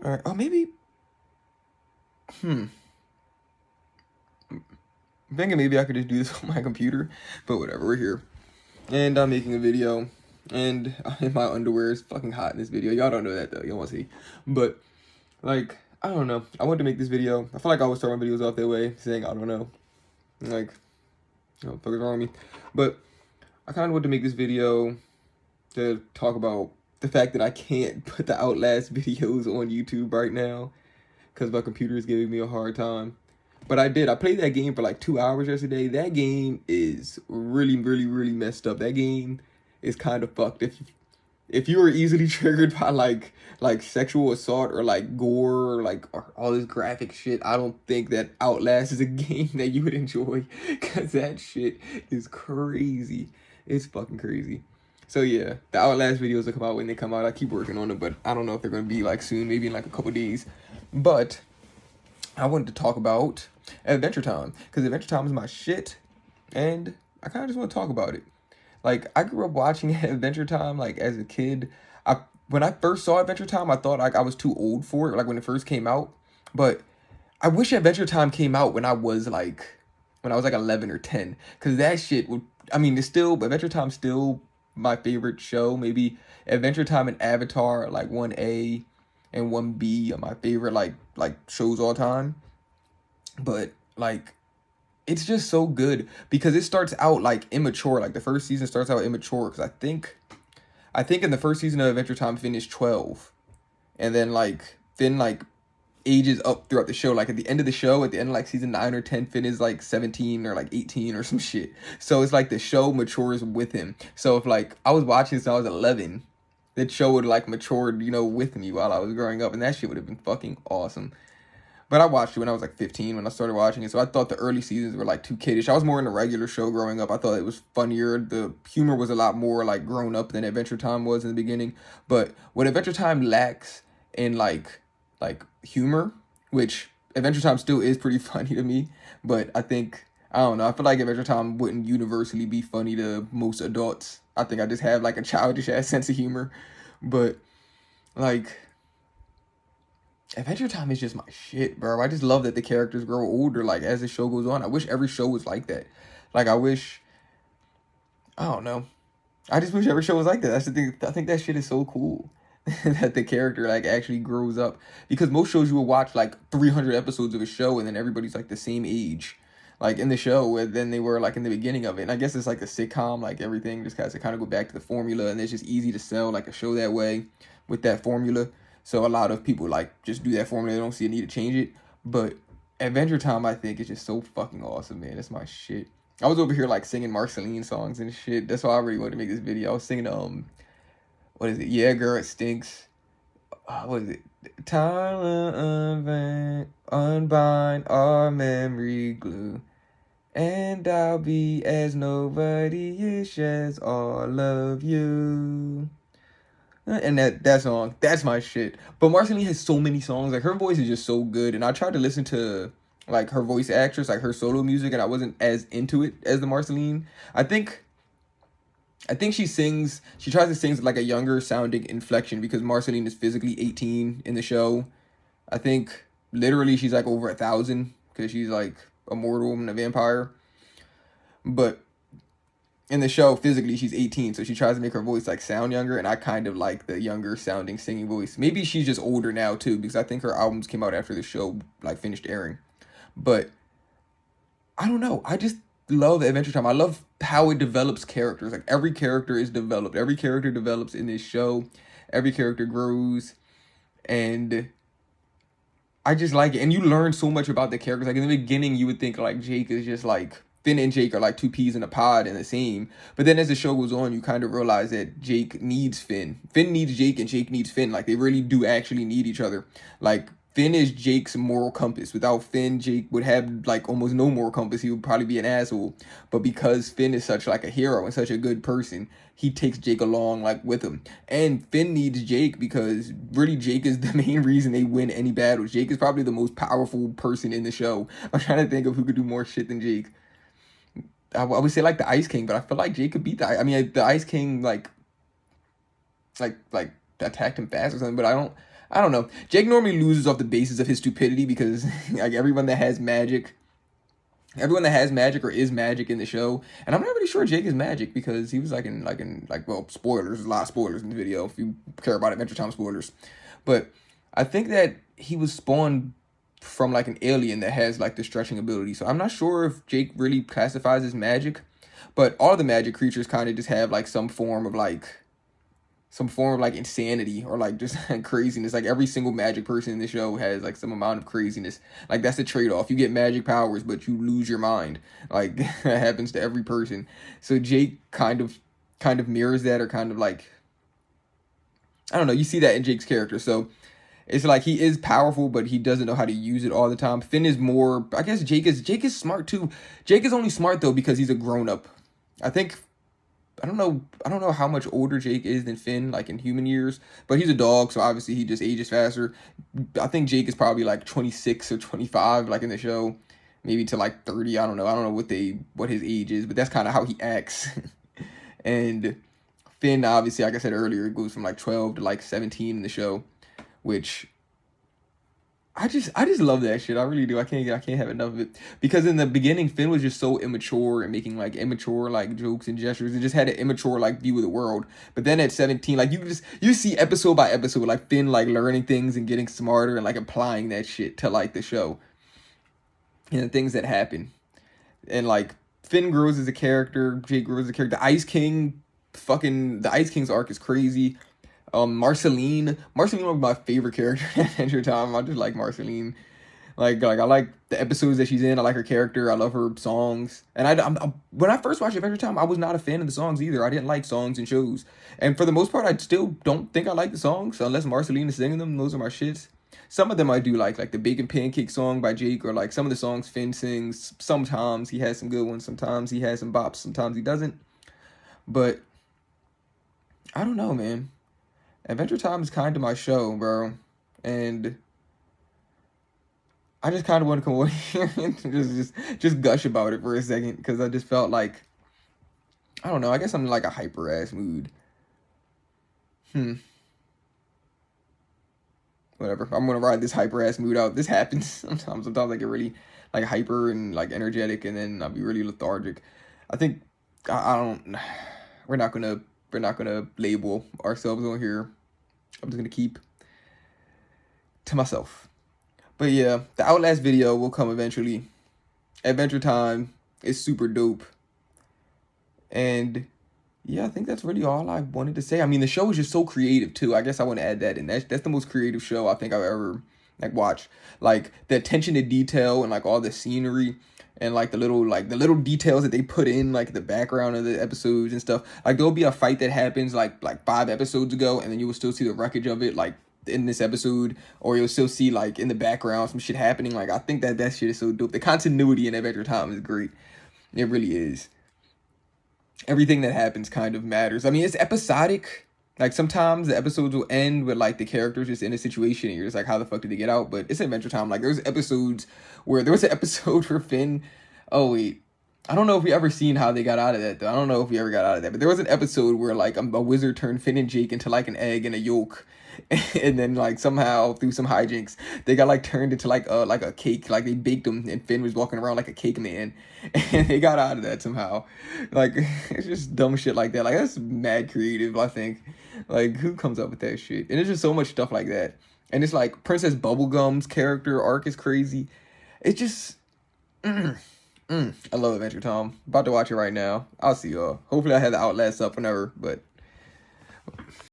All right. Oh, maybe. Hmm. I'm thinking maybe I could just do this on my computer, but whatever. We're here, and I'm making a video, and I'm in my underwear. It's fucking hot in this video. Y'all don't know that though. Y'all want to see, but like I don't know. I wanted to make this video. I feel like I always start my videos off that way, saying I don't know. Like, what the fuck is wrong with me? But I kind of want to make this video to talk about the fact that I can't put the Outlast videos on YouTube right now because my computer is giving me a hard time. But I did. I played that game for like 2 hours yesterday. That game is really, really, really messed up. That game is kind of fucked. If you were easily triggered by like sexual assault or like gore or like or all this graphic shit, I don't think that Outlast is a game that you would enjoy because that shit is crazy. It's fucking crazy. So yeah, the Outlast videos will come out when they come out. I keep working on them, but I don't know if they're gonna be like soon, maybe in like a couple days. But I wanted to talk about Adventure Time because Adventure Time is my shit, and I kind of just want to talk about it. Like I grew up watching Adventure Time like as a kid. I When I first saw Adventure Time, I thought like I was too old for it, like when it first came out. But I wish Adventure Time came out when I was like 11 or 10 cuz that shit would I mean, it's still Adventure Time's still my favorite show. Maybe Adventure Time and Avatar are like 1A and 1B are my favorite like shows all time. But like it's just so good because it starts out like immature. Like the first season starts out immature because I think in the first season of Adventure Time finished 12, and then ages up throughout the show. Like at the end of the show, at the end of like season 9 or 10, Finn is like 17 or like 18 or some shit. So it's like the show matures with him. So if like I was watching since I was 11, that show would like matured, with me while I was growing up, and that shit would have been fucking awesome. But I watched it when I was like 15 when I started watching it. So I thought the early seasons were like too kiddish. I was more in the regular show growing up. I thought it was funnier. The humor was a lot more like grown up than Adventure Time was in the beginning. But what Adventure Time lacks in like humor, which Adventure Time still is pretty funny to me, but I don't know. I feel like Adventure Time wouldn't universally be funny to most adults. I think I just have like a childish ass sense of humor. But like Adventure Time is just my shit, bro. I just love that the characters grow older, like as the show goes on. I wish every show was like that. Like I don't know. I just wish every show was like that. That's the thing. I think that shit is so cool that the character like actually grows up. Because most shows you will watch like 300 episodes of a show and then everybody's like the same age, like in the show, and then they were like in the beginning of it. And I guess it's like a sitcom, like everything just has to kind of go back to the formula, and it's just easy to sell like a show that way with that formula. So a lot of people like just do that formula. They don't see a need to change it. But Adventure Time, I think, is just so fucking awesome, man. That's my shit. I was over here like singing Marceline songs and shit. That's why I really wanted to make this video. I was singing what is it? Yeah, girl, it stinks. What is it? Time to unbind our memory glue, and I'll be as nobody is as all of you. And that song, that's my shit. But Marceline has so many songs. Like her voice is just so good. And I tried to listen to like her voice actress, like her solo music, and I wasn't as into it as the Marceline. I think she tries to sing with like a younger sounding inflection because Marceline is physically 18 in the show. I think literally she's like over 1,000 because she's like a mortal and a vampire. But in the show, physically she's 18, so she tries to make her voice like sound younger, and I kind of like the younger sounding singing voice. Maybe she's just older now too, because I think her albums came out after the show like finished airing. But I don't know. I just love Adventure Time. I love how it develops characters. Like every character is developed. Every character develops in this show. Every character grows, and I just like it. And you learn so much about the characters. Like in the beginning, you would think like Jake is just like Finn and Jake are like two peas in a pod and the same. But then as the show goes on, you kind of realize that Jake needs Finn. Finn needs Jake and Jake needs Finn. Like they really do actually need each other. Like Finn is Jake's moral compass. Without Finn, Jake would have like almost no moral compass. He would probably be an asshole. But because Finn is such like a hero and such a good person, he takes Jake along like with him. And Finn needs Jake because really Jake is the main reason they win any battles. Jake is probably the most powerful person in the show. I'm trying to think of who could do more shit than Jake. I would say like the Ice King, but I feel like Jake could beat the. I mean, the Ice King like attacked him fast or something. But I don't know. Jake normally loses off the basis of his stupidity because like everyone that has magic or is magic in the show, and I'm not really sure Jake is magic because he was well, spoilers, there's a lot of spoilers in the video if you care about Adventure Time spoilers, but I think that he was spawned from like an alien that has like the stretching ability, so I'm not sure if Jake really classifies as magic, but all the magic creatures kind of just have like some form of like insanity or like just craziness. Like every single magic person in the show has like some amount of craziness. Like that's the trade-off. You get magic powers, but you lose your mind. Like that happens to every person. So Jake kind of mirrors that, or kind of like, I don't know, you see that in Jake's character. So it's like he is powerful, but he doesn't know how to use it all the time. Finn is more, I guess Jake is smart too. Jake is only smart though because he's a grown-up. I think I don't know how much older Jake is than Finn, like in human years, but he's a dog, so obviously he just ages faster. I think Jake is probably like 26 or 25, like in the show, maybe to like 30. I don't know. I don't know what his age is, but that's kind of how he acts. And Finn, obviously, like I said earlier, goes from like 12 to like 17 in the show, which I just love that shit. I really do. I can't have enough of it. Because in the beginning, Finn was just so immature and making like immature like jokes and gestures. It just had an immature like view of the world. But then at 17, like you see episode by episode like Finn like learning things and getting smarter and like applying that shit to like the show. And the things that happen. And like Finn grows as a character, Jake grows as a character. The Ice King's arc is crazy. Marceline was my favorite character in Adventure Time. I just like Marceline. Like I like the episodes that she's in. I like her character. I love her songs. And when I first watched Adventure Time, I was not a fan of the songs either. I didn't like songs and shows. And for the most part, I still don't think I like the songs unless Marceline is singing them. Those are my shits. Some of them I do like the Bacon Pancake song by Jake, or like some of the songs Finn sings. Sometimes he has some good ones. Sometimes he has some bops. Sometimes he doesn't. But I don't know, man. Adventure Time is kind of my show, bro, and I just kind of want to come over here and just gush about it for a second, because I just felt like, I don't know, I guess I'm in like a hyper ass mood. Whatever, I'm gonna ride this hyper ass mood out. This happens sometimes. Sometimes I get really like hyper and like energetic, and then I'll be really lethargic. I think I don't. We're not gonna label ourselves on here. I'm just gonna keep to myself. But yeah, the Outlast video will come eventually. Adventure Time is super dope. And yeah, I think that's really all I wanted to say. I mean, the show is just so creative too. I guess I want to add that in. That's the most creative show I think I've ever like watched. Like the attention to detail and like all the scenery and like the little details that they put in like the background of the episodes and stuff. Like there'll be a fight that happens like 5 episodes ago, and then you will still see the wreckage of it like in this episode, or you'll still see like in the background some shit happening. Like I think that shit is so dope. The continuity in Adventure Time is great. It really is. Everything that happens kind of matters. I mean, it's episodic. Like sometimes the episodes will end with like the characters just in a situation and you're just like, how the fuck did they get out? But it's Adventure Time. Like there was an episode where Finn, oh wait, I don't know if we ever seen how they got out of that though. I don't know if we ever got out of that. But there was an episode where like a wizard turned Finn and Jake into like an egg and a yolk. And then like somehow through some hijinks they got like turned into like a cake. Like they baked them and Finn was walking around like a cake man. And they got out of that somehow. Like it's just dumb shit like that. Like that's mad creative, I think. Like who comes up with that shit? And it's just so much stuff like that. And it's like Princess Bubblegum's character arc is crazy. It's just I love Adventure Time. About to watch it right now. I'll see y'all. Hopefully I have the Outlast up whenever, but